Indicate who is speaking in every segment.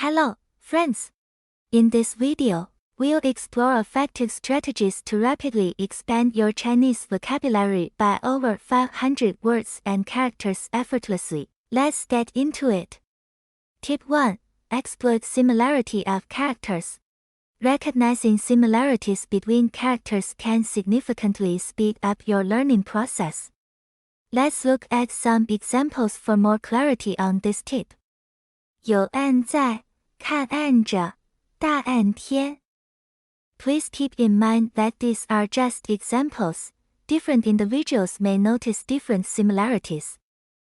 Speaker 1: Hello, friends! In this video, we'll explore effective strategies to rapidly expand your Chinese vocabulary by over 500 words and characters effortlessly. Let's get into it. Tip 1. Exploit similarity of characters. Recognizing similarities between characters can significantly speed up your learning process. Let's look at some examples for more clarity on this tip. 有岸在，看岸着，大岸天。Please keep in mind that these are just examples. Different individuals may notice different similarities.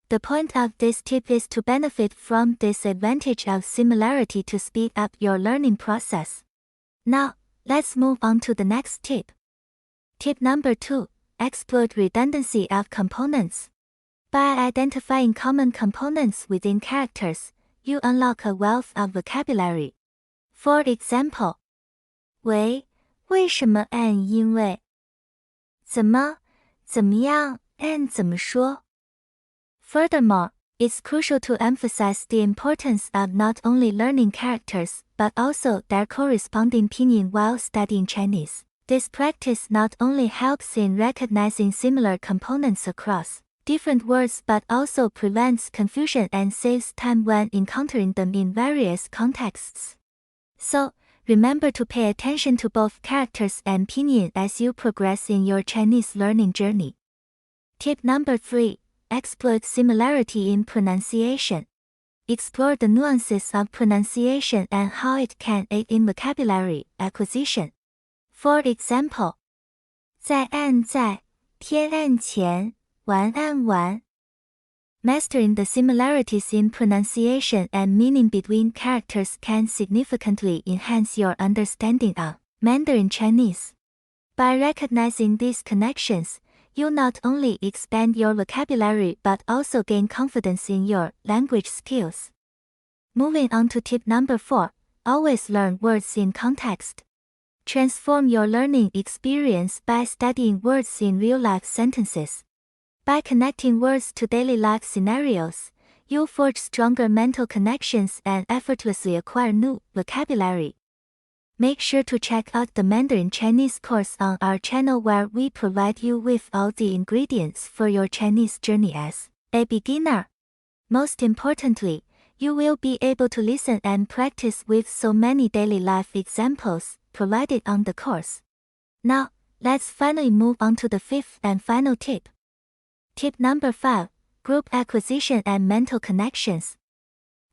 Speaker 1: The point of this tip is to benefit from this advantage of similarity to speed up your learning process. Now, let's move on to the next tip. Tip number 2. Exploit redundancy of components. By identifying common components within characters, you unlock a wealth of vocabulary. For example, 为什么 and 因为怎么样 and 怎么说 Furthermore, it's crucial to emphasize the importance of not only learning characters but also their corresponding pinyin while studying Chinese. This practice not only helps in recognizing similar components across different words but also prevents confusion and saves time when encountering them in various contexts. So, remember to pay attention to both characters and pinyin as you progress in your Chinese learning journey. Tip number 3. Exploit similarity in pronunciation. Explore the nuances of pronunciation and how it can aid in vocabulary acquisition. For example, 在岸在，天岸前，晚安晚。Mastering the similarities in pronunciation and meaning between characters can significantly enhance your understanding of Mandarin Chinese. By recognizing these connections, you not only expand your vocabulary but also gain confidence in your language skills. Moving on to tip number 4. Always learn words in context. Transform your learning experience by studying words in real-life sentences. By connecting words to daily life scenarios, you'll forge stronger mental connections and effortlessly acquire new vocabulary. Make sure to check out the Mandarin Chinese course on our channel where we provide you with all the ingredients for your Chinese journey as a beginner. Most importantly, you will be able to listen and practice with so many daily life examples provided on the course. Now, let's finally move on to the 5th and final tip. Tip number 5. Group acquisition and mental connections.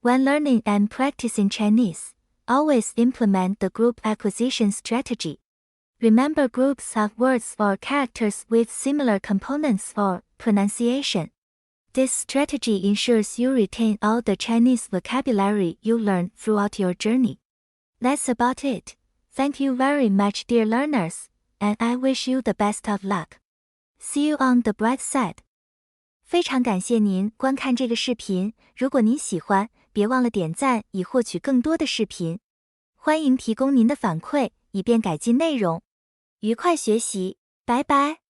Speaker 1: When learning and practicing Chinese, always implement the group acquisition strategy. Remember groups of words or characters with similar components or pronunciation. This strategy ensures you retain all the Chinese vocabulary you learned throughout your journey. That's about it. Thank you very much, dear learners, and I wish you the best of luck. See you on the bright side. 非常感谢您观看这个视频，如果您喜欢，别忘了点赞以获取更多的视频。欢迎提供您的反馈，以便改进内容。愉快学习，拜拜。